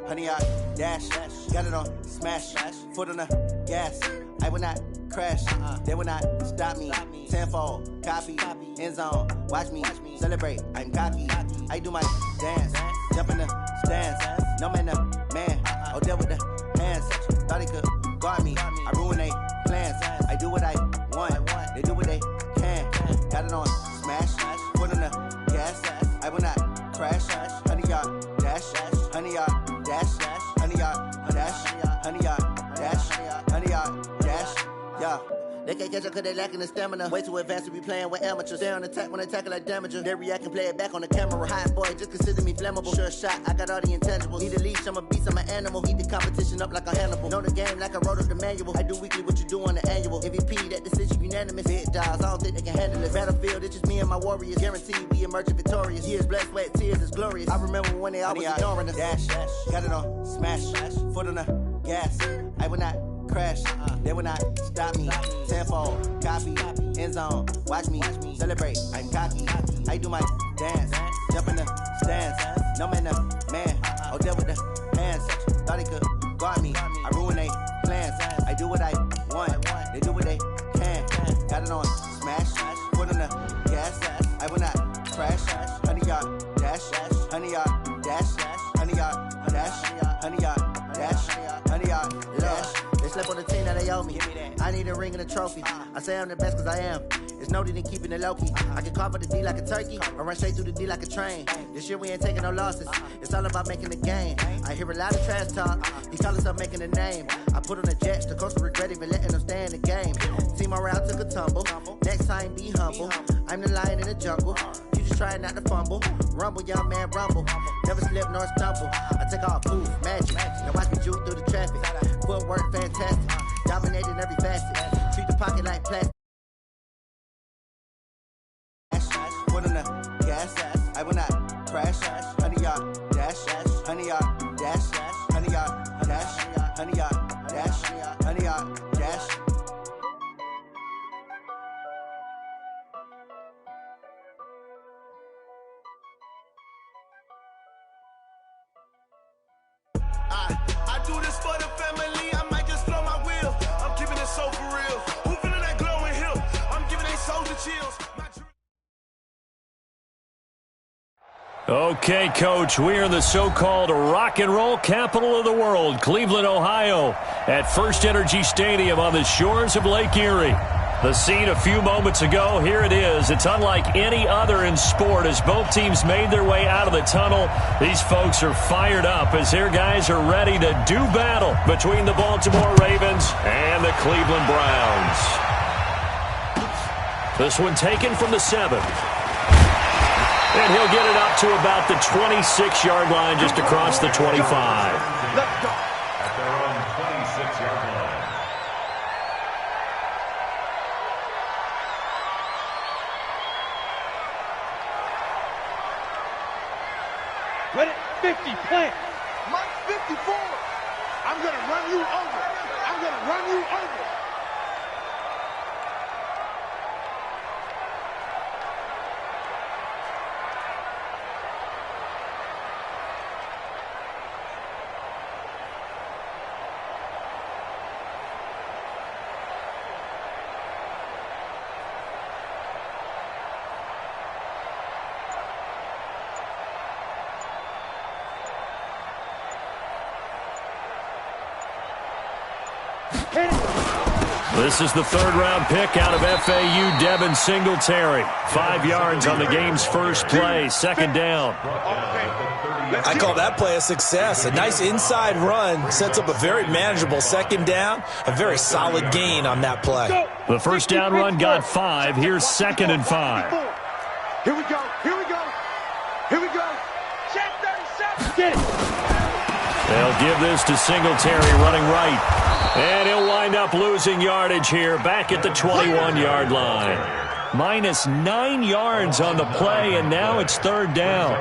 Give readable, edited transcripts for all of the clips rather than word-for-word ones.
100 yard dash. Got it on smash. Foot on the gas. I will not crash. They will not stop me. Tenfold, copy, end zone. Watch me celebrate. I'm cocky. I do my dance. Jump in the stands. No man, man. Oh, there with the hands. Thought he could guard me. I ruin they plans. I do what I want. They do what they can. Got it on smash. Foot on the gas. I will not crash. 100 yard dash. 100 yard dash. 100 yard dash. 100 yard dash. 100 yard dash. Yeah. They can't catch up cause they lacking the stamina. Way too advanced to be playing with amateurs. Stay on attack when they tackle like damager. They react and play it back on the camera. Hot boy, just consider me flammable. Sure shot, I got all the intangibles. Need a leash, I'm a beast, I'm an animal. Eat the competition up like a Hannibal. Know the game like I wrote up the manual. I do weekly what you do on the annual. MVP, that decision unanimous. Big dogs, I don't think they can handle this. Battlefield, it's just me and my warriors. Guaranteed we emerging victorious. Years, blood, sweat, tears, it's glorious. I remember when they always ignoring us. Dash, got it on smash. Foot on the gas. I will not crash. They will not stop me. Tenfold, copy, end zone. Watch me celebrate. I'm cocky. I do my dance. Jump in the stands. No man, man. Oh, there with the hands. Thought he could guard me. I ruin they plans. I do what I want. They do what they can. Got it on smash. Foot on the gas. I will not crash. 100 yard dash. 100 yard dash. 100 yard dash. 100 yard dash. 100 yard dash. Slept on the team that they owe me. I need a ring and a trophy. I say I'm the best cause I am. It's noted in keeping it low-key. I can carve up the D like a turkey or run straight through the D like a train. This year we ain't taking no losses. It's all about making the game. I hear a lot of trash talk. He call himself making a name. I put on the Jets. The coach will regret even letting them stay in the game. Team morale took a tumble. Next time be humble. I'm the lion in the jungle. You just try not to fumble. Rumble, young man, rumble. Never slip nor stumble. I take off poof, magic. Now watch me juke through the traffic. Footwork fantastic. Dominating every facet. Treat the pocket like plastic. Foot on the gas. I will not crash. 100 yard dash. 100 yard dash. 100 yard dash. 100 yard dash. 100 yard dash. I do this for the family. I might just blow my wheel. I'm keeping it so for real. Who feeling that glowing hill? I'm giving they soldier chills. Okay, Coach, we are in the so-called rock and roll capital of the world, Cleveland, Ohio, at First Energy Stadium on the shores of Lake Erie. The scene a few moments ago, here it is. It's unlike any other in sport as both teams made their way out of the tunnel. These folks are fired up as their guys are ready to do battle between the Baltimore Ravens and the Cleveland Browns. This one taken from the 7. And he'll get it up to about the 26-yard line just across the 25. Let's go. At their own 26-yard line. Ready? 50, plant. Mike 54. I'm going to run you over. I'm going to run you over. This is the third-round pick out of FAU, Devin Singletary. 5 yards on the game's first play, second down. I call that play a success. A nice inside run sets up a very manageable second down, a very solid gain on that play. The first down run got 5. Here's 2nd and 5. Here we go. Here we go. Here we go. Check 37. Get it. They'll give this to Singletary running right. And he'll wind up losing yardage here back at the 21-yard line. Minus 9 yards on the play, and now it's third down.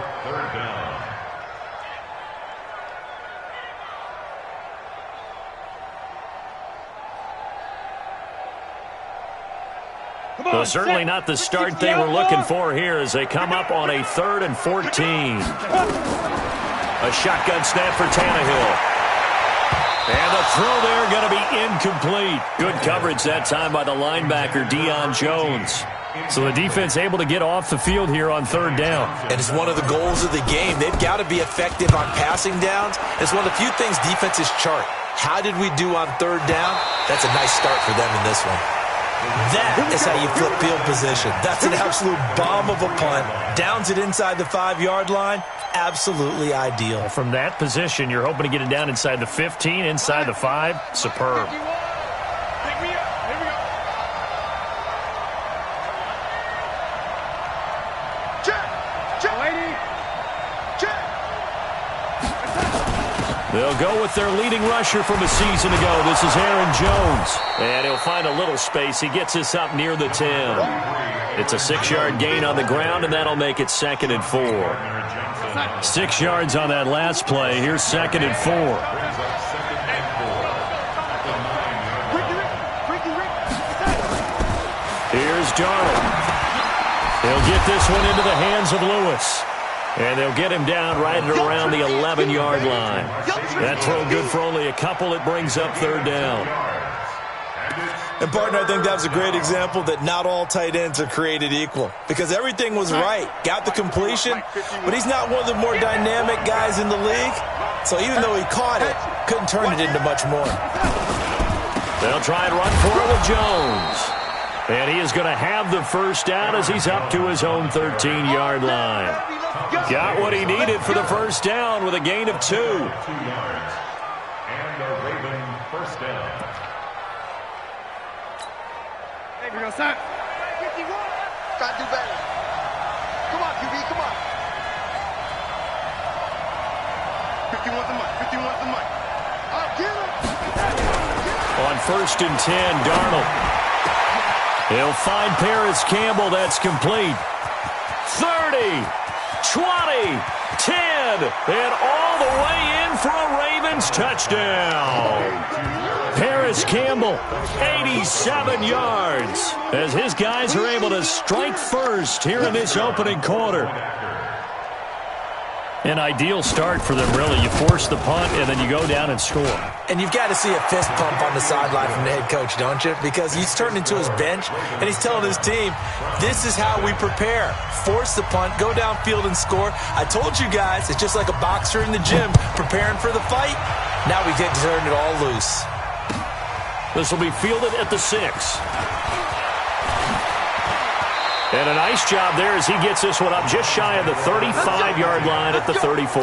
Well, certainly not the start they were looking for here as they come up on a 3rd and 14. A shotgun snap for Tannehill. And the throw there going to be incomplete. Good coverage that time by the linebacker, Deion Jones. So the defense able to get off the field here on third down. And it's one of the goals of the game. They've got to be effective on passing downs. It's one of the few things defenses chart. How did we do on third down? That's a nice start for them in this one. That is how you flip field position. That's an absolute bomb of a punt. Downs it inside the 5-yard line. Absolutely ideal. From that position, you're hoping to get it down inside the 15, inside the 5. Superb. They'll go with their leading rusher from a season ago. This is Aaron Jones. And he'll find a little space. He gets us up near the 10. It's a 6-yard gain on the ground, and that'll make it 2nd and 4. 6 yards on that last play. Here's 2nd and 4. Here's Darnold. He'll get this one into the hands of Lewis. And they'll get him down right at around the 11-yard line. That throw good for only a couple. It brings up third down. And, partner, I think that was a great example that not all tight ends are created equal. Because everything was right. Got the completion, but he's not one of the more dynamic guys in the league. So even though he caught it, couldn't turn it into much more. They'll try and run for it with Jones. And he is going to have the first down as he's up to his own 13-yard line. Got what he needed for the first down with a gain of 2. 2 yards. And a Raven first down. Hey, we're going to start. 51. Got to do better. Come on, QB, come on. 51's the mic. 51's the mic. I'll get him. On 1st and 10, Darnold. He'll find Paris Campbell. That's complete. 30, 20, 10, and all the way in for a Ravens touchdown. Paris Campbell, 87 yards, as his guys are able to strike first here in this opening quarter. An ideal start for them, really. You force the punt, and then you go down and score. And you've got to see a fist pump on the sideline from the head coach, don't you? Because he's turned into his bench, and he's telling his team, this is how we prepare. Force the punt, go downfield and score. I told you guys, it's just like a boxer in the gym preparing for the fight. Now we get to turn it all loose. This will be fielded at the 6. And a nice job there as he gets this one up just shy of the 35-yard line at the 34.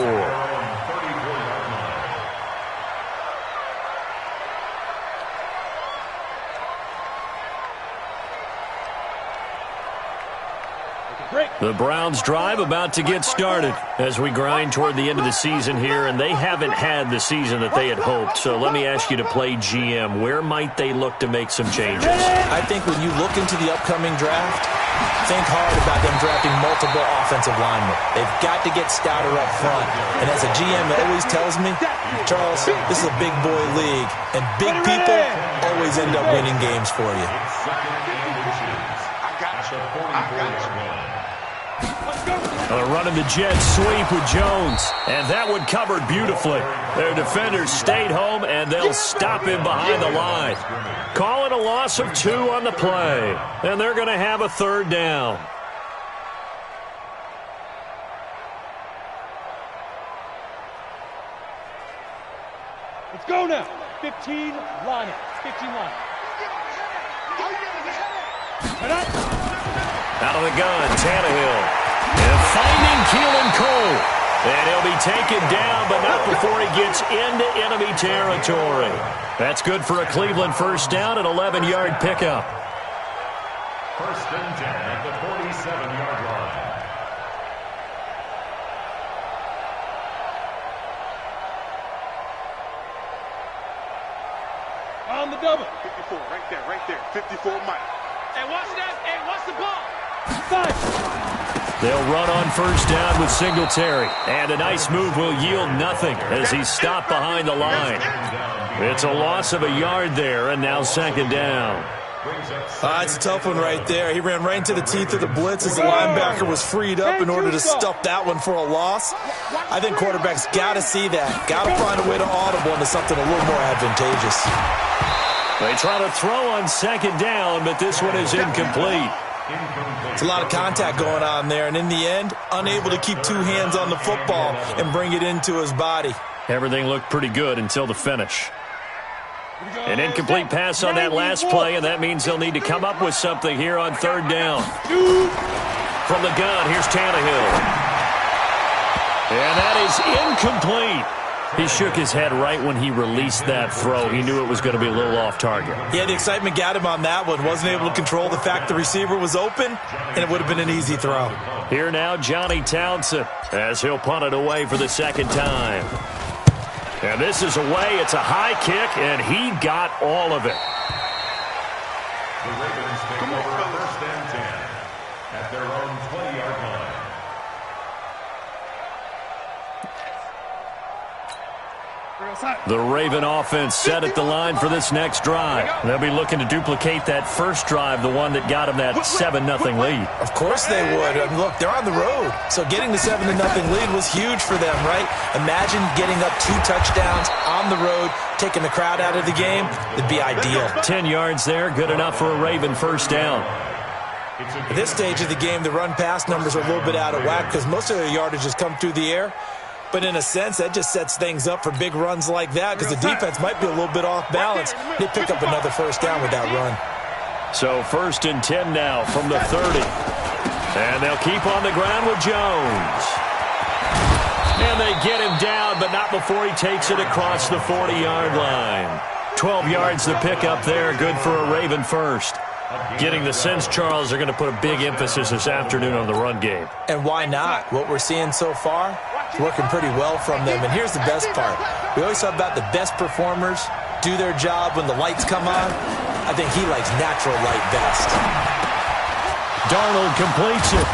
The Browns drive about to get started as we grind toward the end of the season here, and they haven't had the season that they had hoped. So let me ask you to play GM. Where might they look to make some changes? I think when you look into the upcoming draft, think hard about them drafting multiple offensive linemen. They've got to get stouter up front. And as a GM always tells me, Charles, this is a big boy league, and big people always end up winning games for you. I got you. Running the jet sweep with Jones, and that one covered beautifully. Their defenders stayed home, and they'll stop him behind the line. Call it a loss of 2 on the play, and they're going to have a third down. Let's go now. 15, line it. 15 line. Out of the gun, Tannehill. And finding Keelan Cole. And he'll be taken down, but not before he gets into enemy territory. That's good for a Cleveland first down, an 11-yard pickup. 1st and 10 at the 47-yard line. On the double. 54, right there. 54 Mike. Hey, watch that. Hey, watch the ball. 5. They'll run on first down with Singletary. And a nice move will yield nothing as he's stopped behind the line. It's a loss of a yard there, and now 2nd down. It's a tough one right there. He ran right into the teeth of the blitz as the linebacker was freed up in order to stuff that one for a loss. I think quarterbacks got to see that. Got to find a way to audible into something a little more advantageous. They try to throw on second down, but this one is incomplete. It's a lot of contact going on there, and in the end, unable to keep two hands on the football and bring it into his body. Everything looked pretty good until the finish. An incomplete pass on that last play, and that means they'll need to come up with something here on third down. From the gun, here's Tannehill. And that is incomplete. He shook his head right when he released that throw. He knew it was going to be a little off target. Yeah, the excitement got him on that one. Wasn't able to control the fact the receiver was open, and it would have been an easy throw. Here now, Johnny Townsend, as he'll punt it away for the second time. And this is away. It's a high kick, and he got all of it. The Ravens take over first and 10 at their own 20-yard line. The Raven offense set at the line for this next drive. They'll be looking to duplicate that first drive, the one that got them that 7-0 lead. Of course they would. I mean, look, they're on the road. So getting the 7-0 lead was huge for them, right? Imagine getting up 2 touchdowns on the road, taking the crowd out of the game. It'd be ideal. 10 yards there, good enough for a Raven first down. At this stage of the game, the run-pass numbers are a little bit out of whack because most of their yardage has come through the air. But in a sense, that just sets things up for big runs like that because the defense might be a little bit off balance. They pick up another first down with that run. So first and 10 now from the 30. And they'll keep on the ground with Jones. And they get him down, but not before he takes it across the 40-yard line. 12 yards to pick up there. Good for a Raven first. Getting the sense, Charles, are going to put a big emphasis this afternoon on the run game. And why not? What we're seeing so far is working pretty well from them. And here's the best part. We always talk about the best performers do their job when the lights come on. I think he likes natural light best. Darnold completes it.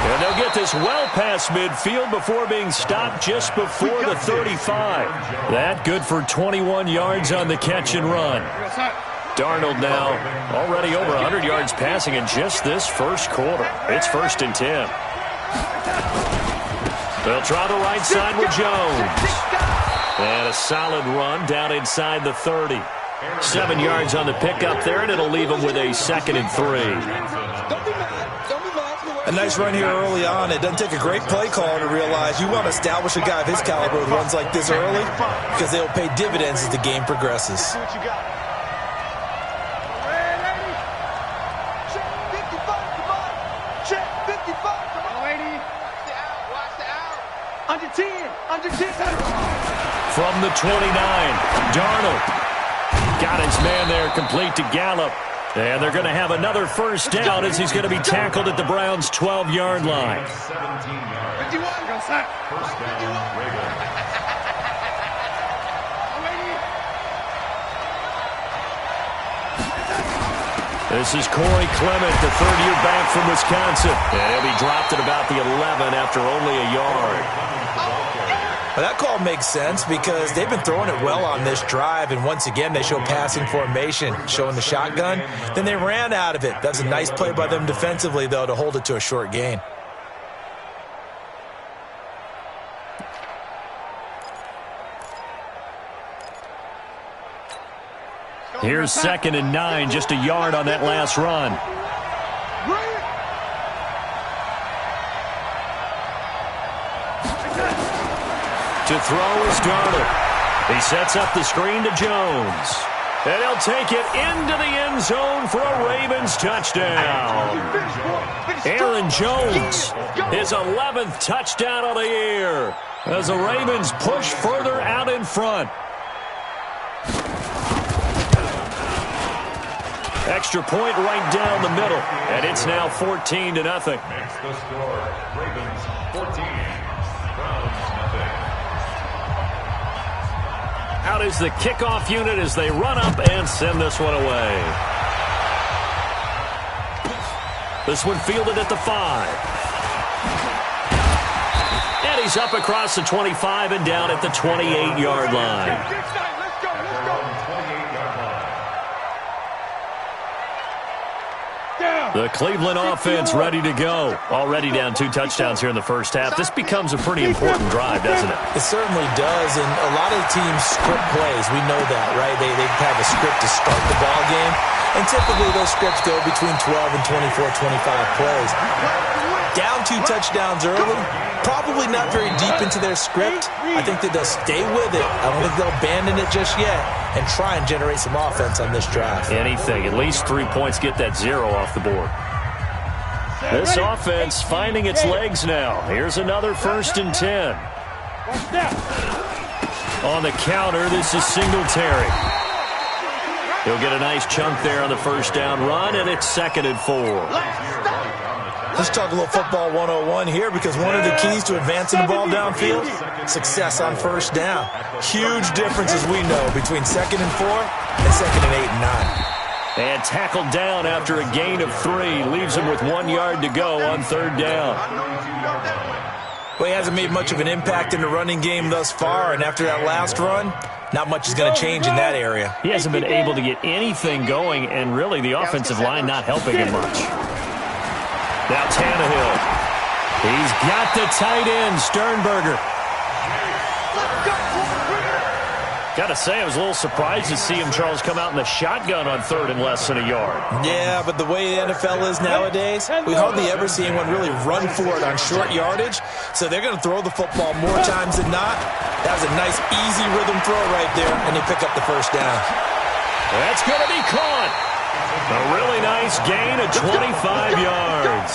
And they'll get this well past midfield before being stopped just before the 35. That good for 21 yards on the catch and run. Darnold now already over 100 yards passing in just this first quarter. It's first and 10. They'll try the right side with Jones. And a solid run down inside the 30. 7 yards on the pickup there, and it'll leave them with a 2nd and 3. A nice run here early on. It doesn't take a great play caller to realize you want to establish a guy of his caliber with runs like this early because they'll pay dividends as the game progresses. From the 29, Darnold got his man there complete to Gallup. And they're going to have another first down as he's going to be tackled at the Browns' 12-yard line. 17 yards. First down, Ravens. This is Corey Clement, the third-year back from Wisconsin. And he'll be dropped at about the 11 after only a yard. Well, that call makes sense because they've been throwing it well on this drive, and once again they show passing formation, showing the shotgun. Then they ran out of it. That's a nice play by them defensively, though, to hold it to a short gain. Here's 2nd and 9, just a yard on that last run. To throw is Darnold. He sets up the screen to Jones. And he'll take it into the end zone for a Ravens touchdown. Aaron Jones, his 11th touchdown of the year, as the Ravens push further out in front. Extra point right down the middle, and it's now 14-0. Makes the score. Ravens 14, Browns nothing. Out is the kickoff unit as they run up and send this one away. This one fielded at the 5. And he's up across the 25 and down at the 28-yard line. The Cleveland offense ready to go. Already down 2 touchdowns here in the first half. This becomes a pretty important drive, doesn't it? It certainly does, and a lot of the teams script plays. We know that, right? They have a script to start the ball game, and typically those scripts go between 12 and 24, 25 plays. Down 2 touchdowns early, probably not very deep into their script. I think that they'll stay with it. I don't think they'll abandon it just yet and try and generate some offense on this drive. Anything. At least 3 points, get that 0 off the board. This offense finding its legs now. Here's another 1st and 10. On the counter, this is Singletary. He'll get a nice chunk there on the 1st down run, and it's 2nd and 4. Let's talk a little football 101 here, because one of the keys to advancing the ball downfield, success on 1st down. Huge difference, as we know, between 2nd and 4 and 2nd and 8 and 9. And tackled down after a gain of 3. Leaves him with 1 yard to go on 3rd down. Well, he hasn't made much of an impact in the running game thus far, and after that last run, not much is going to change in that area. He hasn't been able to get anything going, and really the offensive line not helping him much. Now Tannehill. He's got the tight end, Sternberger. Got to say, I was a little surprised to see him, Charles, come out in the shotgun on 3rd and less than a yard. Yeah, but the way the NFL is nowadays, we hardly ever see anyone really run for it on short yardage. So they're going to throw the football more times than not. That was a nice, easy rhythm throw right there, and they pick up the 1st down. That's going to be caught. A really nice gain of 25 yards.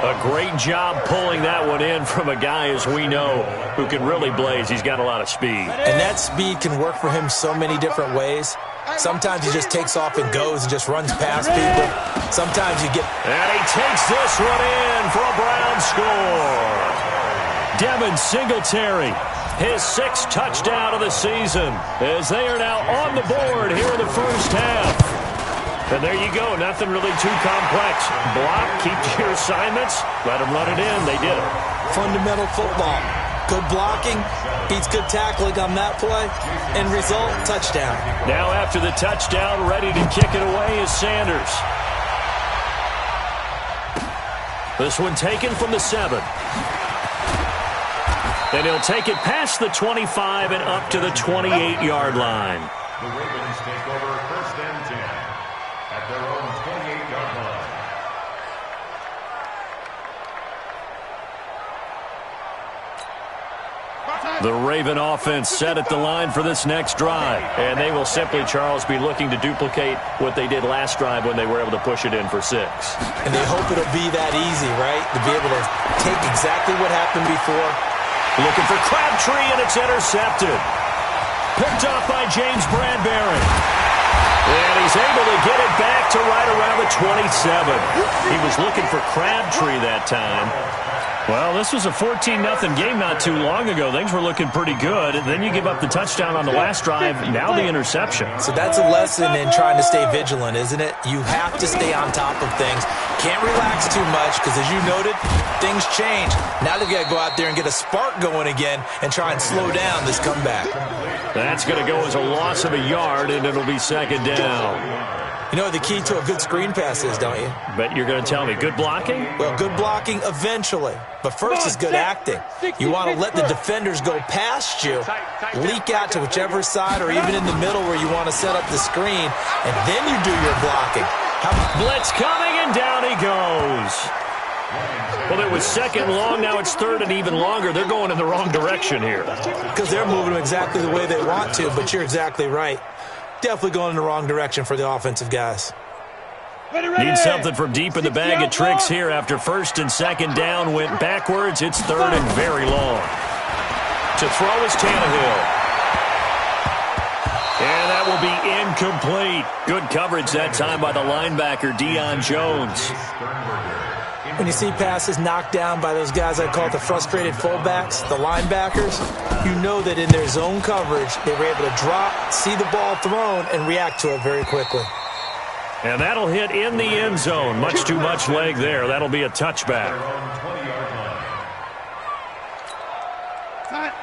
A great job pulling that one in from a guy, as we know, who can really blaze. He's got a lot of speed. And that speed can work for him so many different ways. Sometimes he just takes off and goes and just runs past people. Sometimes you get... And he takes this one in for a Brown score. Devin Singletary, his 6th touchdown of the season, as they are now on the board here in the 1st half. And there you go. Nothing really too complex. Block, keep to your assignments, let them run it in. They did it. Fundamental football. Good blocking beats good tackling on that play. End result, touchdown. Now after the touchdown, ready to kick it away is Sanders. This one taken from the 7. And he'll take it past the 25 and up to the 28-yard line. The Ravens take over 1st and 10 at their own 28-yard line. The Raven offense set at the line for this next drive. And they will simply, Charles, be looking to duplicate what they did last drive when they were able to push it in for 6. And they hope it'll be that easy, right? To be able to take exactly what happened before. Looking for Crabtree, and it's intercepted. Picked off by James Bradbury. And he's able to get it back to right around the 27. He was looking for Crabtree that time. Well, this was a 14-0 game not too long ago. Things were looking pretty good. And then you give up the touchdown on the last drive, now the interception. So that's a lesson in trying to stay vigilant, isn't it? You have to stay on top of things. Can't relax too much because, as you noted, things change. Now they've got to go out there and get a spark going again and try and slow down this comeback. That's going to go as a loss of a yard, and it'll be 2nd down. You know what the key to a good screen pass is, don't you? But you're going to tell me, good blocking? Well, good blocking eventually. But first is good acting. You want to let the defenders go past you, leak out to whichever side or even in the middle where you want to set up the screen, and then you do your blocking. Blitz coming, and down he goes. Well, it was 2nd long, now it's 3rd and even longer. They're going in the wrong direction here. Because they're moving exactly the way they want to, but you're exactly right. Definitely going in the wrong direction for the offensive guys. Need something from deep in the bag of tricks here after 1st and 2nd down went backwards. It's 3rd and very long. To throw is Tannehill. And that will be incomplete. Good coverage that time by the linebacker, Deion Jones. When you see passes knocked down by those guys I call the frustrated fullbacks, the linebackers, you know that in their zone coverage, they were able to drop, see the ball thrown, and react to it very quickly. And that'll hit in the end zone. Much too much leg there. That'll be a touchback.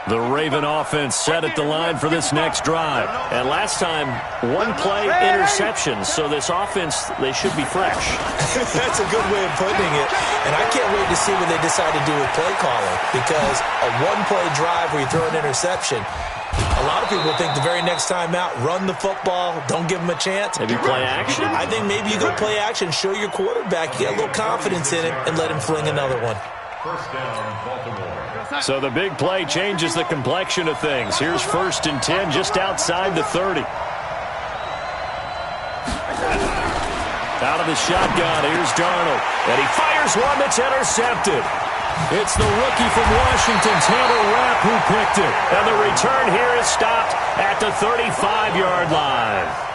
The Raven offense set at the line for this next drive. And last time, one play interception. So this offense, they should be fresh. That's a good way of putting it. And I can't wait to see what they decide to do with play calling. Because a one-play drive where you throw an interception, a lot of people think the very next time out, run the football, don't give them a chance. Maybe play action? I think maybe you go play action, show your quarterback, you get a little confidence in it, and let him fling another one. First down, Baltimore. So the big play changes the complexion of things. Here's 1st and 10 just outside the 30. Out of the shotgun, here's Darnold. And he fires one that's intercepted. It's the rookie from Washington, Tanner Rapp, who picked it. And the return here is stopped at the 35-yard line.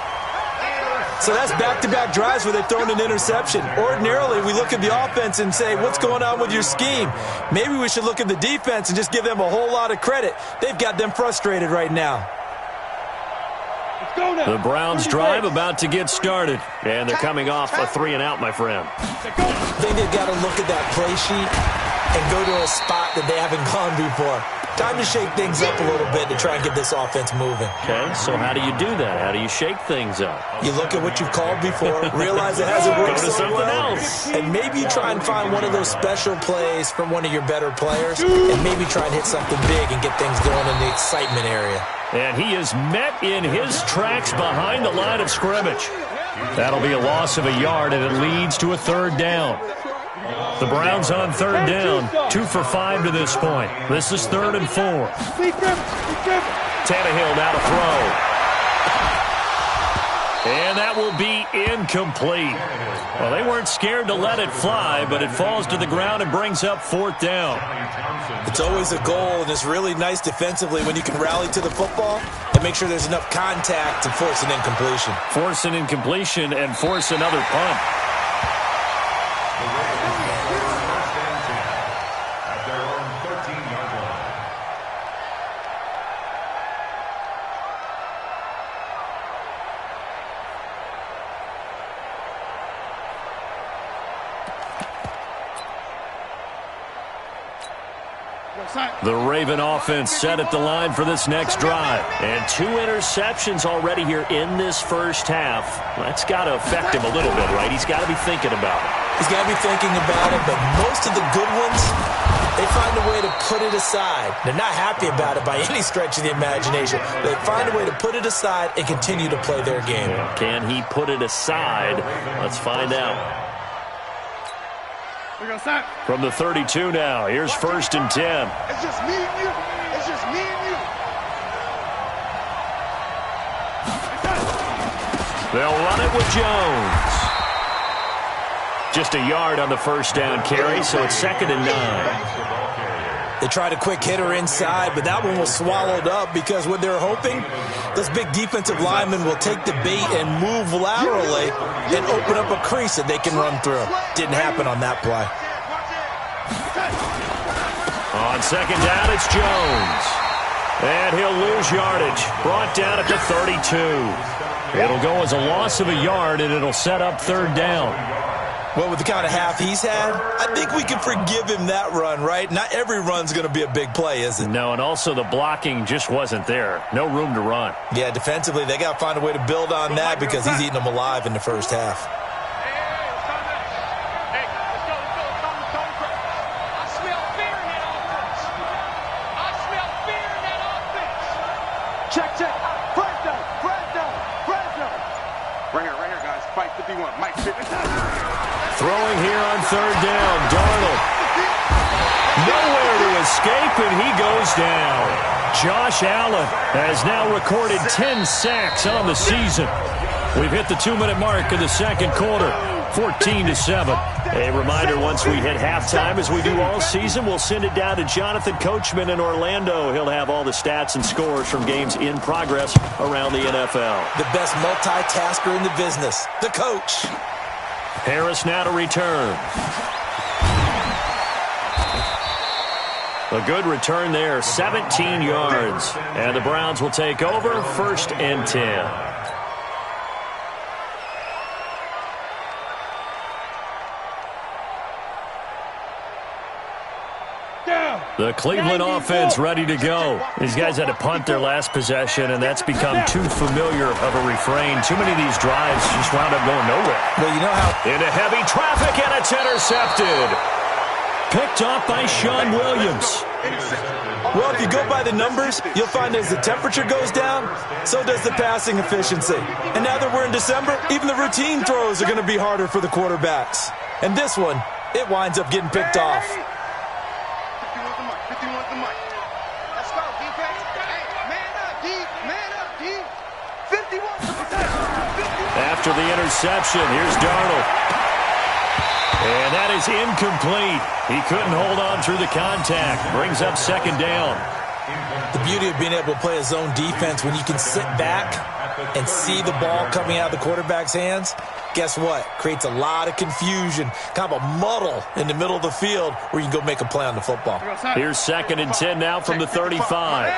So that's back-to-back drives where they've thrown an interception. Ordinarily, we look at the offense and say, what's going on with your scheme? Maybe we should look at the defense and just give them a whole lot of credit. They've got them frustrated right now. The Browns drive about to get started. And they're coming off a 3-and-out, my friend. I think they've got to look at that play sheet and go to a spot that they haven't gone before. Time to shake things up a little bit to try and get this offense moving. Okay, so how do you do that? How do you shake things up? You look at what you've called before, realize it hasn't worked Go to so something well, else. and maybe you try and find one of those special plays from one of your better players, and maybe try and hit something big and get things going in the excitement area. And he is met in his tracks behind the line of scrimmage. That'll be a loss of a yard, and it leads to a 3rd down. The Browns on 3rd down, 2 for 5 to this point. This is 3rd and 4. Tannehill now to throw. And that will be incomplete. Well, they weren't scared to let it fly, but it falls to the ground and brings up 4th down. It's always a goal, and it's really nice defensively when you can rally to the football and make sure there's enough contact to force an incompletion. Force an incompletion and force another punt. At their own 13-yard line. The Raven offense set at the line for this next drive. And 2 interceptions already here in this first half. That's got to affect him a little bit, right? He's got to be thinking about it. He's got to be thinking about it, but most of the good ones, they find a way to put it aside. They're not happy about it by any stretch of the imagination. They find a way to put it aside and continue to play their game. Can he put it aside? Let's find out. From the 32 now, here's 1st and 10. It's just me and you. It's just me and you. They'll run it with Jones. Just a yard on the 1st down carry, so it's 2nd and 9. They tried a quick hitter inside, but that one was swallowed up because what they're hoping, those big defensive linemen will take the bait and move laterally and open up a crease that they can run through. Didn't happen on that play. On 2nd down, it's Jones. And he'll lose yardage. Brought down at the 32. It'll go as a loss of a yard, and it'll set up 3rd down. Well, with the kind of half he's had, I think we can forgive him that run, right? Not every run's going to be a big play, is it? No, and also the blocking just wasn't there. No room to run. Yeah, defensively, they got to find a way to build on that because he's eating them alive in the first half. Check. Friend down. Right here, guys. Fight 51. Mike 50. Throwing here on 3rd down, Darnold. Nowhere to escape, and he goes down. Josh Allen has now recorded 10 sacks on the season. We've hit the 2-minute mark in the 2nd quarter, 14-7. A reminder, once we hit halftime, as we do all season, we'll send it down to Jonathan Coachman in Orlando. He'll have all the stats and scores from games in progress around the NFL. The best multitasker in the business, the coach. Harris now to return. A good return there, 17 yards. And the Browns will take over, 1st and 10. Down. The Cleveland offense ready to go. These guys had to punt their last possession, and that's become too familiar of a refrain. Too many of these drives just wound up going nowhere. Well, you know how... Into heavy traffic, and it's intercepted. Picked off by Sean Williams. Well, if you go by the numbers, you'll find as the temperature goes down, so does the passing efficiency. And now that we're in December, even the routine throws are going to be harder for the quarterbacks. And this one, it winds up getting picked off. After the interception, here's Darnold. And that is incomplete. He couldn't hold on through the contact. Brings up second down. The beauty of being able to play a zone defense when you can sit back and see the ball coming out of the quarterback's hands, guess what? Creates a lot of confusion, kind of a muddle in the middle of the field where you can go make a play on the football. Here's 2nd and 10 now from the 35.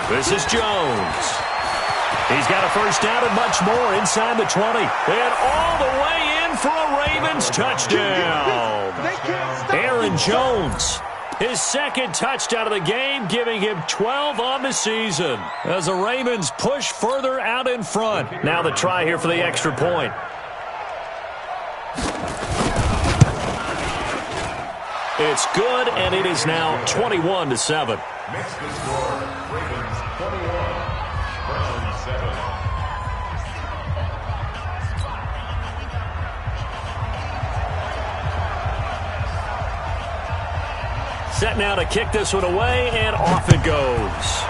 This is Jones. He's got a first down and much more inside the 20. And all the way in for a Ravens touchdown. Aaron Jones, his 2nd touchdown of the game, giving him 12 on the season as the Ravens push further out in front. Now the try here for the extra point. It's good, and it is now 21-7. Makes the score, Ravens 21, Browns 7. Set now to kick this one away, and off it goes.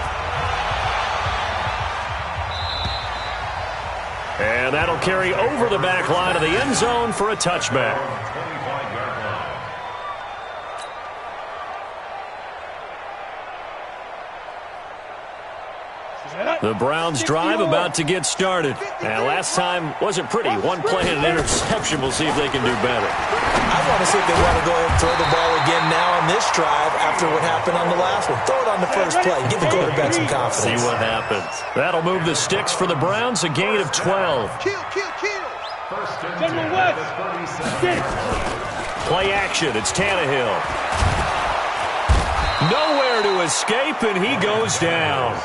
And that'll carry over the back line of the end zone for a touchback. The Browns drive about to get started. And last time wasn't pretty. One play and an interception. We'll see if they can do better. I want to see if they want to go ahead and throw the ball again now on this drive after what happened on the last one. Throw it on the first play. Give the quarterback some confidence. See what happens. That'll move the sticks for the Browns, a gain of 12. First and 10 at the 37. Play action. It's Tannehill. Nowhere to escape, and he goes down.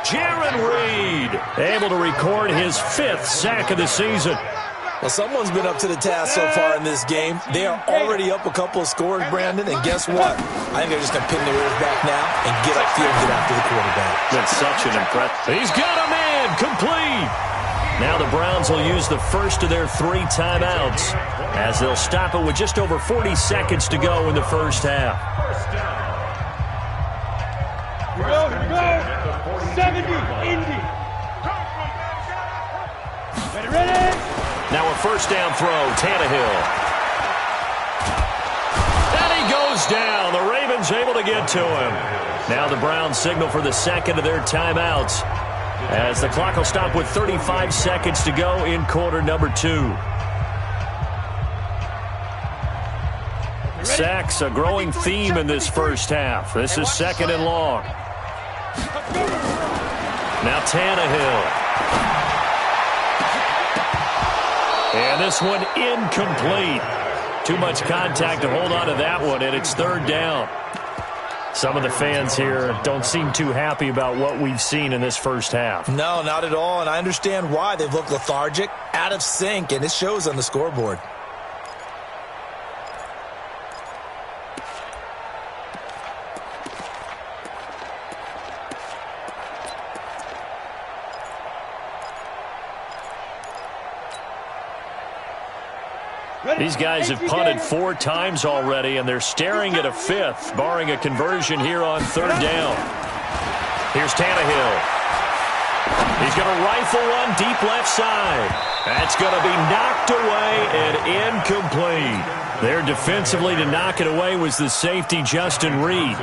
Jaron Reed able to record his 5th sack of the season. Well, someone's been up to the task so far in this game. They are already up a couple of scores, Brandon, and guess what? I think they're just going to pin their ears back now and get upfield and get after the quarterback. That's such an impressive. He's got a man complete. Now the Browns will use the first of their 3 timeouts as they'll stop it with just over 40 seconds to go in the first half. Here we go. 70, Indy. Ready? Now a first down throw, Tannehill. And he goes down. The Ravens able to get to him. Now the Browns signal for the 2nd of their timeouts as the clock will stop with 35 seconds to go in quarter number 2. Sacks, a growing theme in this first half. This is 2nd and long. Now Tannehill. And this one incomplete. Too much contact to hold on to that one, and it's 3rd down. Some of the fans here don't seem too happy about what we've seen in this first half. No, not at all, and I understand why. They've looked lethargic, out of sync, and it shows on the scoreboard. These guys have punted 4 times already, and they're staring at a 5th, barring a conversion here on 3rd down. Here's Tannehill. He's going to rifle one deep left side. That's going to be knocked away and incomplete. There defensively to knock it away was the safety, Justin Reed.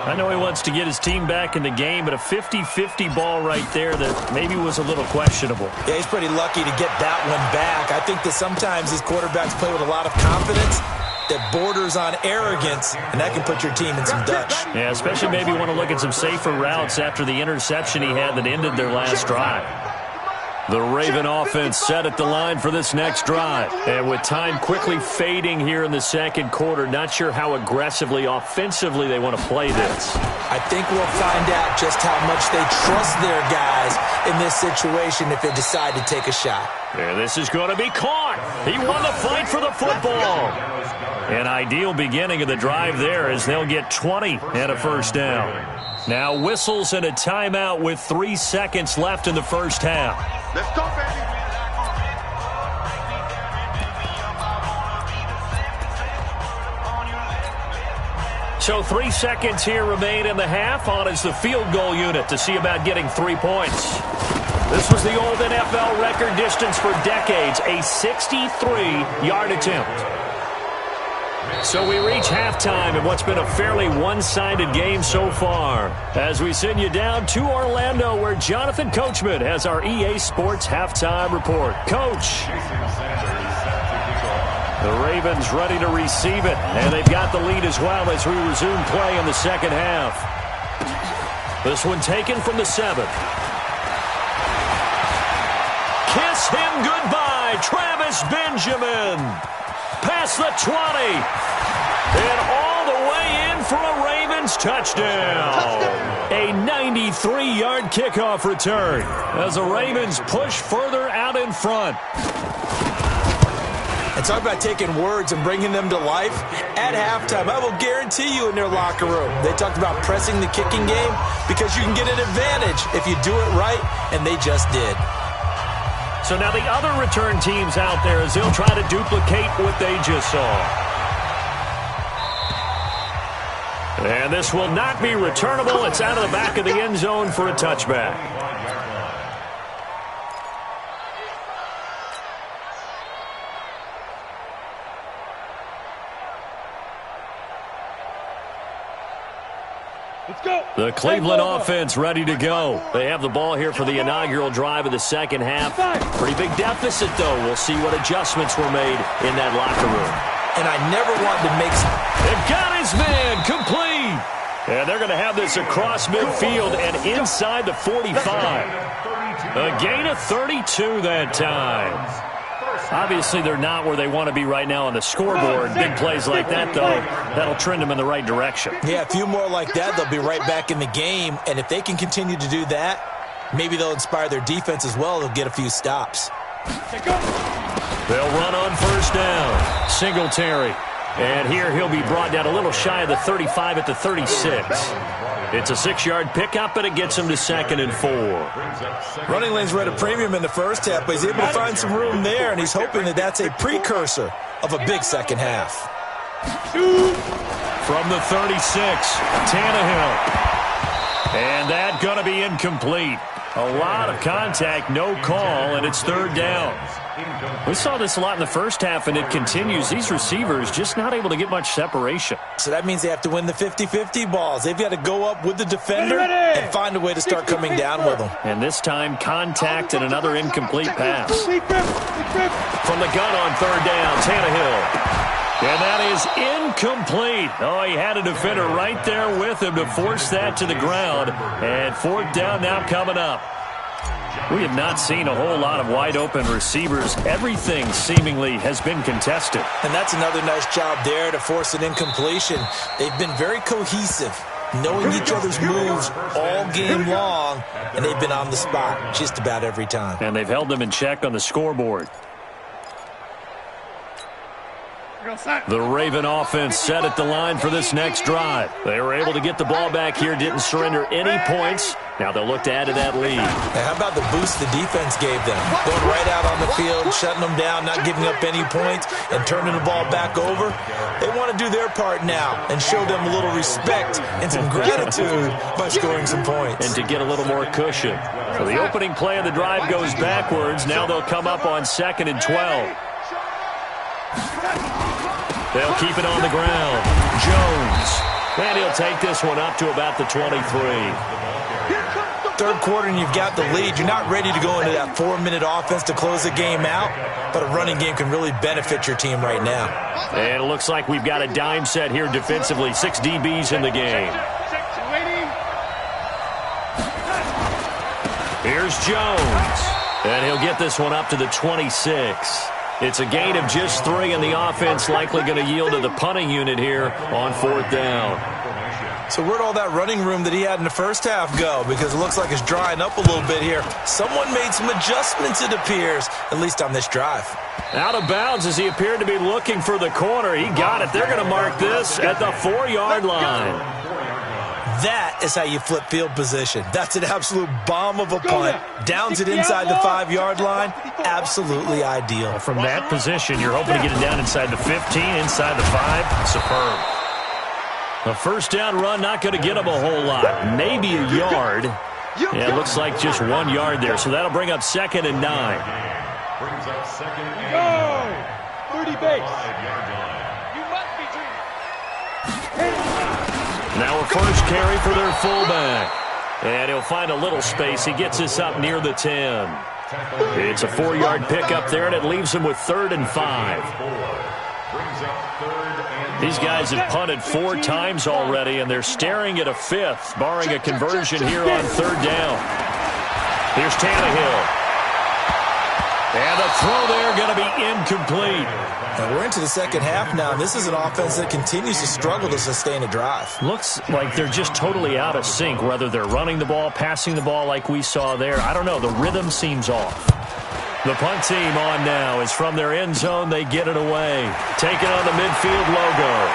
I know he wants to get his team back in the game, but a 50-50 ball right there that maybe was a little questionable. Yeah, he's pretty lucky to get that one back. I think that sometimes these quarterbacks play with a lot of confidence that borders on arrogance, and that can put your team in some Dutch. Yeah, especially maybe want to look at some safer routes after the interception he had that ended their last drive. The Raven offense set at the line for this next drive. And with time quickly fading here in the second quarter, not sure how aggressively, offensively they want to play this. I think we'll find out just how much they trust their guys in this situation if they decide to take a shot. And this is going to be caught. He won the fight for the football. An ideal beginning of the drive there as they'll get 20 and a first down. Now whistles and a timeout with 3 seconds left in the first half. Let's go, baby. So 3 seconds here remain in the half. On is the field goal unit to see about getting 3 points. This was the old NFL record distance for decades, a 63-yard attempt. So we reach halftime in what's been a fairly one-sided game so far. As we send you down to Orlando, where Jonathan Coachman has our EA Sports halftime report. Coach. The Ravens ready to receive it, and they've got the lead as well as we resume play in the second half. This one taken from the 7. Kiss him goodbye, Travis Benjamin. Past the 20. And all the way in for a Ravens touchdown. A 93-yard kickoff return as the Ravens push further out in front. And talk about taking words and bringing them to life. At halftime, I will guarantee you in their locker room, they talked about pressing the kicking game because you can get an advantage if you do it right, and they just did. So now the other return teams out there as they'll try to duplicate what they just saw. And this will not be returnable. It's out of the back of the end zone for a touchback. Let's go. The Cleveland offense ready to go. They have the ball here for the inaugural drive of the second half. Pretty big deficit, though. We'll see what adjustments were made in that locker room. And I never wanted to make... They've got his man complete. And they're going to have this across midfield and inside the 45. A gain of 32 that time. Obviously, they're not where they want to be right now on the scoreboard. Big plays like that, though, that'll trend them in the right direction. Yeah, a few more like that, they'll be right back in the game. And if they can continue to do that, maybe they'll inspire their defense as well. They'll get a few stops. They'll run on first down. Singletary. And here he'll be brought down a little shy of the 35 at the 36. It's a 6-yard pickup, and it gets him to 2nd and 4. Running lanes were at a premium in the first half, but he's able to find some room there, and he's hoping that that's a precursor of a big second half. From the 36, Tannehill. And that's going to be incomplete. A lot of contact, no call, and it's 3rd down. We saw this a lot in the first half, and it continues. These receivers just not able to get much separation. So that means they have to win the 50-50 balls. They've got to go up with the defender and find a way to start coming down with them. And this time, contact and another incomplete pass. From the gun on 3rd down, Tannehill. And that is incomplete. Oh, he had a defender right there with him to force that to the ground. And 4th down now coming up. We have not seen a whole lot of wide-open receivers. Everything seemingly has been contested. And that's another nice job there to force an incompletion. They've been very cohesive, knowing each other's moves all game long, and they've been on the spot just about every time. And they've held them in check on the scoreboard. The Raven offense set at the line for this next drive. They were able to get the ball back here, didn't surrender any points. Now they'll look to add to that lead. Now, how about the boost the defense gave them? Going right out on the field, shutting them down, not giving up any points, and turning the ball back over. They want to do their part now and show them a little respect and some gratitude by scoring some points. And to get a little more cushion. So the opening play of the drive goes backwards. Now they'll come up on 2nd and 12. They'll keep it on the ground. Jones. And he'll take this one up to about the 23. 3rd quarter and you've got the lead. You're not ready to go into that 4-minute offense to close the game out, but a running game can really benefit your team right now. And it looks like we've got a dime set here defensively. 6 DBs in the game. Here's Jones. And he'll get this one up to the 26. It's a gain of just 3, and the offense likely going to yield to the punting unit here on 4th down. So where'd all that running room that he had in the first half go? Because it looks like it's drying up a little bit here. Someone made some adjustments, it appears, at least on this drive. Out of bounds as he appeared to be looking for the corner. He got it. They're going to mark this at the 4-yard line. That is how you flip field position. That's an absolute bomb of a punt. Downs it inside the 5-yard line. Absolutely ideal. From that position, you're hoping to get it down inside the 15, inside the 5. Superb. A first down run, not going to get him a whole lot. Maybe a yard. Yeah, it looks like just 1 yard there. So that'll bring up 2nd and 9. Brings up 2nd and 30 base. You must be dreaming. Now a first carry for their fullback. And he'll find a little space. He gets this up near the 10. It's a 4-yard pickup there, and it leaves him with 3rd and 5. brings up 3rd and These guys have punted 4 times already, and they're staring at a 5th, barring a conversion here on 3rd down. Here's Tannehill. And the throw there going to be incomplete. And we're into the second half now. This is an offense that continues to struggle to sustain a drive. Looks like they're just totally out of sync, whether they're running the ball, passing the ball like we saw there. I don't know. The rhythm seems off. The punt team on now is from their end zone. They get it away. Taking on the midfield logo.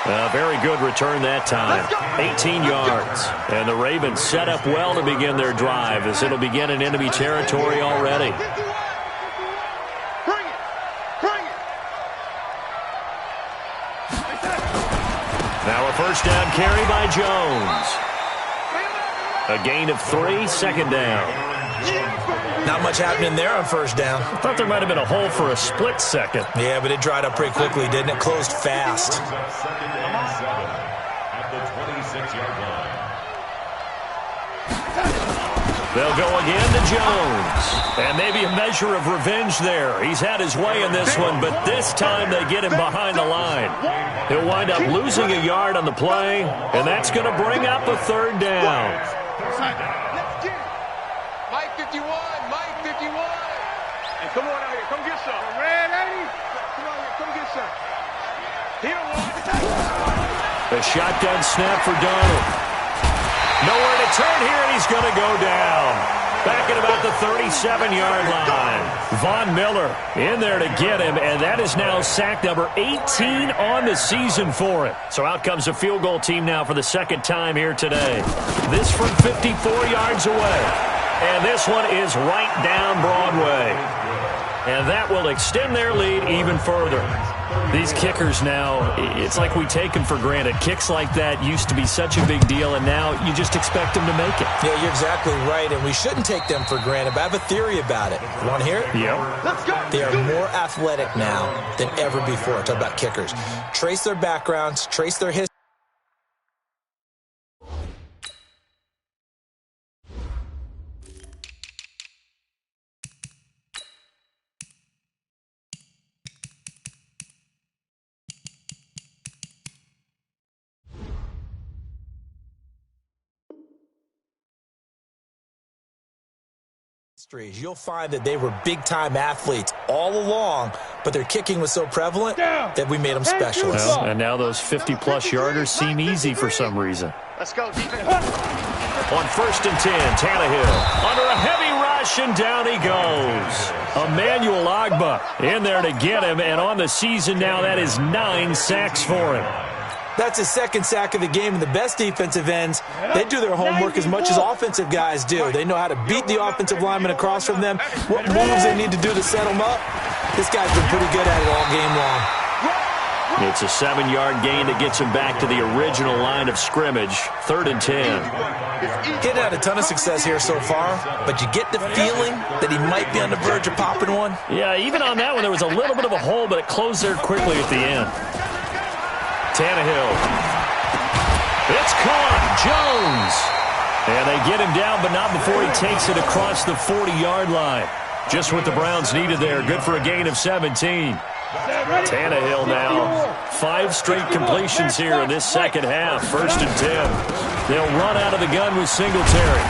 A very good return that time. 18 yards. And the Ravens set up well to begin their drive as it'll begin in enemy territory already. Now a first down carry by Jones. A gain of 3, 2nd down. Not much happening there on first down. I thought there might have been a hole for a split second. Yeah, but it dried up pretty quickly, didn't it? Closed fast. 2nd and 7 at the 26-yard line. They'll go again to Jones. And maybe a measure of revenge there. He's had his way in this one, but this time they get him behind the line. He'll wind up losing a yard on the play, and that's going to bring up a 3rd down. Mike 51, Mike 51. Hey, come on out here. Come get some. Red 80. Come on here. Come get some. Here, A shotgun snap for Donald. Nowhere to turn here, and he's going to go down. Back at about the 37-yard line. Von Miller in there to get him, and that is now sack number 18 on the season for him. So out comes a field goal team now for the 2nd time here today. This from 54 yards away. And this one is right down Broadway. And that will extend their lead even further. These kickers now, it's like we take them for granted. Kicks like that used to be such a big deal, and now you just expect them to make it. Yeah, you're exactly right, and we shouldn't take them for granted, but I have a theory about it. You want to hear it? Yep. Let's go. They are more athletic now than ever before. Talk about kickers. Trace their backgrounds, trace their history. You'll find that they were big-time athletes all along, but their kicking was so prevalent that we made them specialists. Well, and now those 50-plus yarders seem easy for some reason. Let's go, defense. On 1st and 10, Tannehill under a heavy rush, and down he goes. Emmanuel Ogbah in there to get him, and on the season now, that is 9 sacks for him. That's his 2nd sack of the game, and the best defensive ends, they do their homework as much as offensive guys do. They know how to beat the offensive lineman across from them, what moves they need to do to set them up. This guy's been pretty good at it all game long. It's a 7-yard gain that gets him back to the original line of scrimmage, 3rd and 10. He hadn't had a ton of success here so far, but you get the feeling that he might be on the verge of popping one. Yeah, even on that one, there was a little bit of a hole, but it closed there quickly at the end. Tannehill. It's caught. Jones. And they get him down, but not before he takes it across the 40-yard line. Just what the Browns needed there. Good for a gain of 17. Tannehill now. 5 straight completions here in this second half. 1st and 10. They'll run out of the gun with Singletary.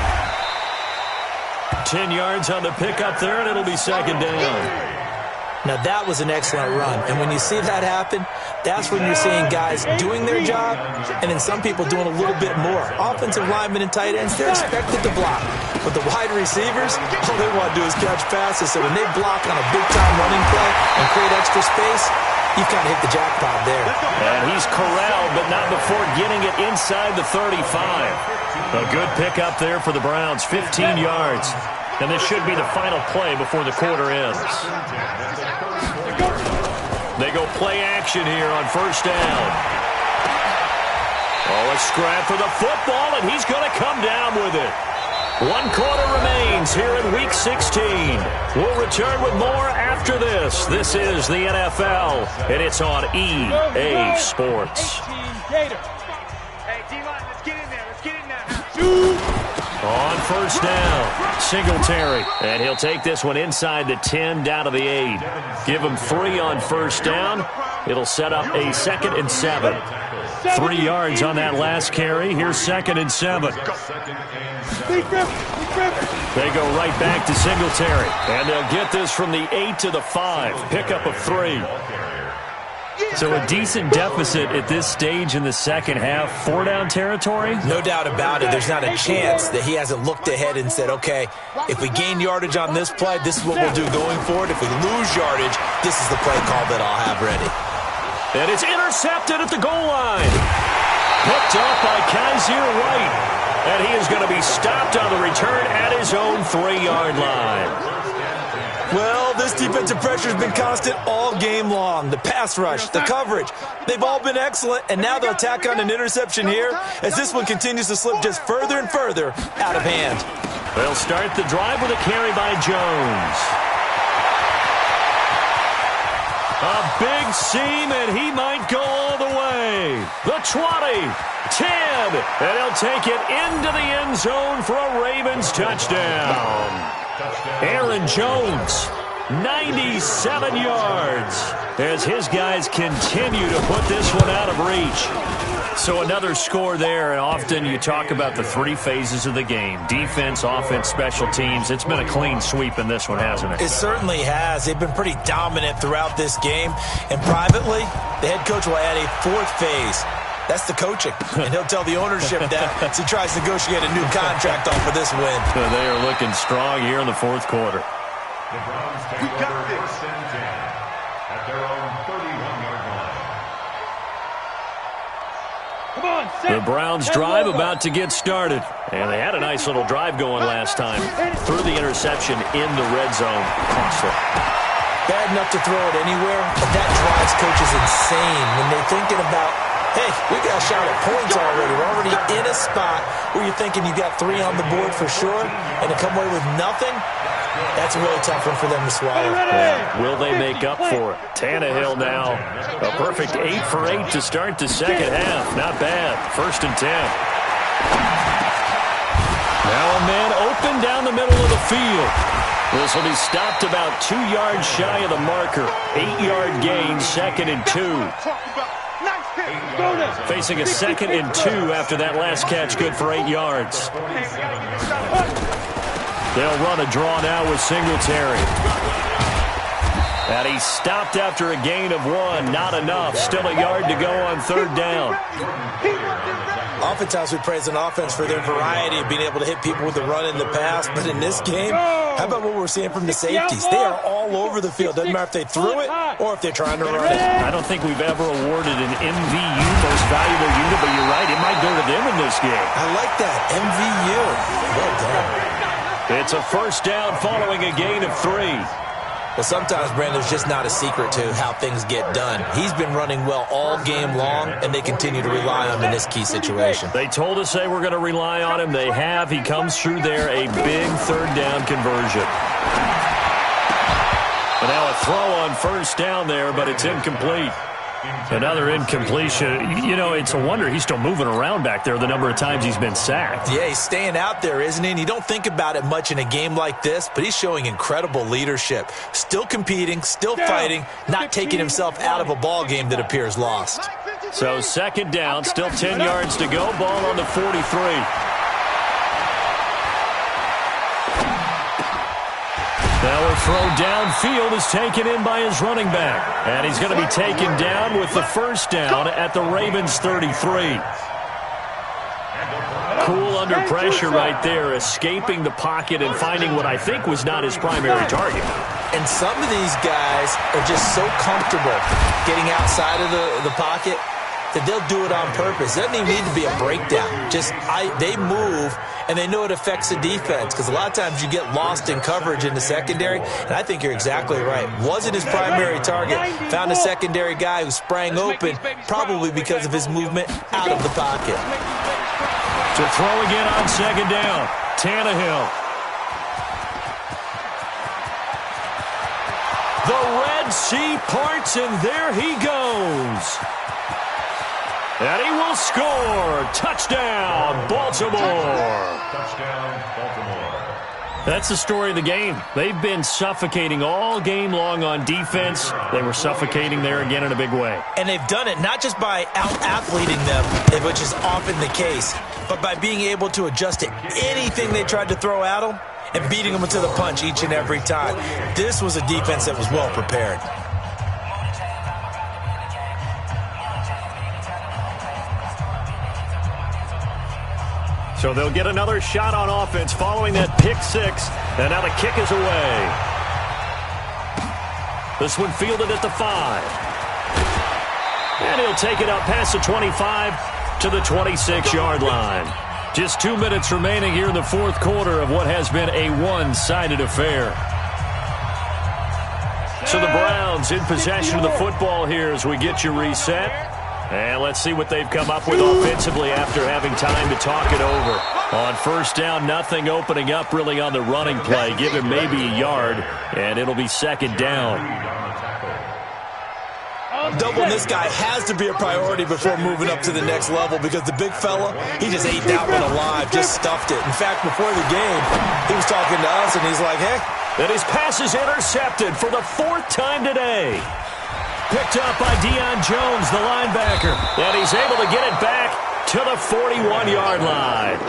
10 yards on the pickup there, and it'll be 2nd down. Now, that was an excellent run. And when you see that happen, that's when you're seeing guys doing their job and then some people doing a little bit more. Offensive linemen and tight ends, they're expected to block. But the wide receivers, all they want to do is catch passes. So when they block on a big-time running play and create extra space, you've kind of hit the jackpot there. And he's corralled, but not before getting it inside the 35. A good pickup there for the Browns, 15 yards. And this should be the final play before the quarter ends. They go play action here on 1st down. Oh, a scrap for the football, and he's going to come down with it. 1 quarter remains here in Week 16. We'll return with more after this. This is the NFL, and it's on EA Sports. Hey, D-line, let's get in there. Let's get in there. On 1st down, Singletary, and he'll take this one inside the 10 down to the 8. Give him 3 on 1st down. It'll set up a 2nd and 7. 3 yards on that last carry. Here's 2nd and 7. They go right back to Singletary, and they'll get this from the 8 to the 5. Pickup of 3. So a decent deficit at this stage in the second half. 4-down territory? No doubt about it. There's not a chance that he hasn't looked ahead and said, okay, if we gain yardage on this play, this is what we'll do going forward. If we lose yardage, this is the play call that I'll have ready. And it's intercepted at the goal line. Picked up by Kaiser White. And he is going to be stopped on the return at his own 3-yard line. Well, this defensive pressure has been constant all game long. The pass rush, the coverage, they've all been excellent, and now they'll tack on an interception here as this one continues to slip just further and further out of hand. They'll start the drive with a carry by Jones. A big seam, and he might go all the way. The 20, 10, and he'll take it into the end zone for a Ravens touchdown. Aaron Jones, 97 yards, as his guys continue to put this one out of reach. So another score there, and often you talk about the 3 phases of the game. Defense, offense, special teams. It's been a clean sweep in this one, hasn't it? It certainly has. They've been pretty dominant throughout this game. And privately, the head coach will add a 4th phase. That's the coaching, and he'll tell the ownership that as he tries to negotiate a new contract off for this win. So they are looking strong here in the 4th quarter. The Browns take over 1st and 10 at their own 31-yard line. Come on, Sam. The Browns drive about to get started. And they had a nice little drive going last time. Threw the interception in the red zone. Costly. Bad enough to throw it anywhere, but that drives coaches insane when they're thinking about, hey, we got a shot at points already. We're already in a spot where you're thinking you got 3 on the board for sure, and to come away with nothing, that's a really tough one for them to swallow. Yeah. Will they make up for it? Tannehill now. A perfect 8 for 8 to start the second half. Not bad. 1st and 10. Now a man open down the middle of the field. This will be stopped about 2 yards shy of the marker. 8-yard gain, 2nd and 2. Facing a 2nd and 2 after that last catch, good for 8 yards. They'll run a draw now with Singletary. And he stopped after a gain of 1. Not enough. Still a yard to go on 3rd down. Oftentimes we praise an offense for their variety of being able to hit people with the run in the pass. But in this game, how about what we're seeing from the safeties? They are all over the field. Doesn't matter if they threw it or if they're trying to run it. I don't think we've ever awarded an MVU, most valuable unit, but you're right. It might go to them in this game. I like that. MVU. Well done. It's a 1st down following a gain of 3. Well, sometimes, Brandon, there's just not a secret to how things get done. He's been running well all game long, and they continue to rely on him in this key situation. They told us they were going to rely on him. They have. He comes through there, a big 3rd down conversion. And now a throw on 1st down there, but it's incomplete. Another incompletion. You know, it's a wonder he's still moving around back there the number of times he's been sacked. Yeah, he's staying out there, isn't he? And you don't think about it much in a game like this, but he's showing incredible leadership. Still competing, still fighting, not taking himself out of a ball game that appears lost. So second down, still 10 yards to go. Ball on the 43. Now a throw downfield is taken in by his running back. And he's going to be taken down with the first down at the Ravens 33. Cool under pressure right there, escaping the pocket and finding what I think was not his primary target. And some of these guys are just so comfortable getting outside of the pocket that they'll do it on purpose. It doesn't even need to be a breakdown. They move, and they know it affects the defense because a lot of times you get lost in coverage in the secondary, and I think you're exactly right. Wasn't his primary target. Found a secondary guy who sprang open, probably because of his movement out of the pocket. To throw again on second down, Tannehill. The Red Sea parts, and there he goes. And he will score. Touchdown, Baltimore. Touchdown, Baltimore. That's the story of the game. They've been suffocating all game long on defense. They were suffocating there again in a big way. And they've done it not just by out-athleting them, which is often the case, but by being able to adjust to anything they tried to throw at them and beating them to the punch each and every time. This was a defense that was well prepared. So they'll get another shot on offense following that pick six. And now the kick is away. This one fielded at the 5. And he'll take it up past the 25 to the 26-yard line. Just 2 minutes remaining here in the fourth quarter of what has been a one-sided affair. So the Browns in possession of the football here as we get you reset. And let's see what they've come up with offensively after having time to talk it over. On first down, nothing opening up really on the running play. Give him maybe a yard, and it'll be second down. Doubling this guy has to be a priority before moving up to the next level because the big fella, he just ate that one alive, just stuffed it. In fact, before the game, he was talking to us, and he's like, hey. And his pass is intercepted for the 4th time today. Picked up by Deion Jones, the linebacker. And he's able to get it back to the 41-yard line.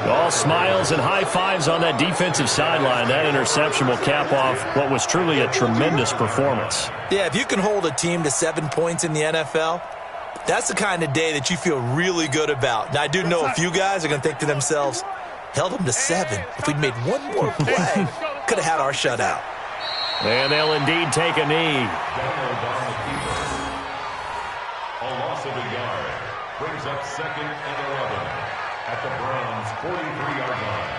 All smiles and high fives on that defensive sideline. That interception will cap off what was truly a tremendous performance. Yeah, if you can hold a team to 7 points in the NFL, that's the kind of day that you feel really good about. Now, I do know a few guys are going to think to themselves, held them to 7. If we'd made one more play, could have had our shutout. And they'll indeed take a knee. A loss of a yard brings up second and 11 at the Browns' 43-yard line.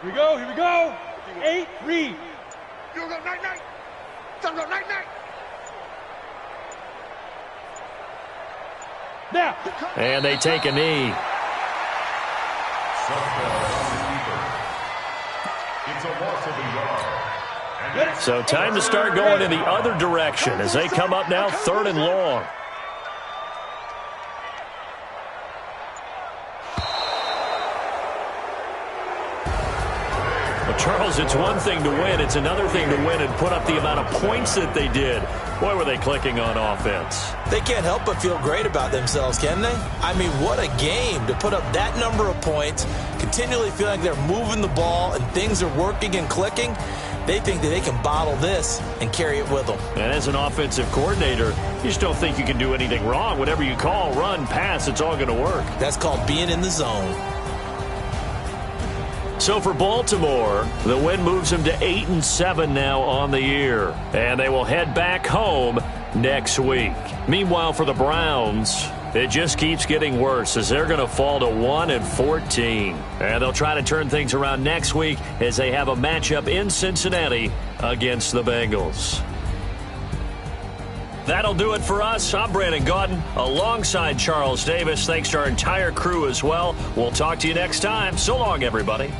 Here we go, here we go. 8, read. You go, night. Time go, night. Now. And they take a knee. It's a loss of a yard. So time to start going in the other direction as they come up now 3rd and long. Well, Charles, it's one thing to win. It's another thing to win and put up the amount of points that they did. Boy, were they clicking on offense. They can't help but feel great about themselves, can they? I mean, what a game to put up that number of points, continually feeling like they're moving the ball and things are working and clicking. They think that they can bottle this and carry it with them. And as an offensive coordinator, you just don't think you can do anything wrong. Whatever you call, run, pass, it's all going to work. That's called being in the zone. So for Baltimore, the win moves them to 8-7 now on the year. And they will head back home next week. Meanwhile, for the Browns, it just keeps getting worse as they're going to fall to 1-14. And they'll try to turn things around next week as they have a matchup in Cincinnati against the Bengals. That'll do it for us. I'm Brandon Gaudin alongside Charles Davis. Thanks to our entire crew as well. We'll talk to you next time. So long, everybody.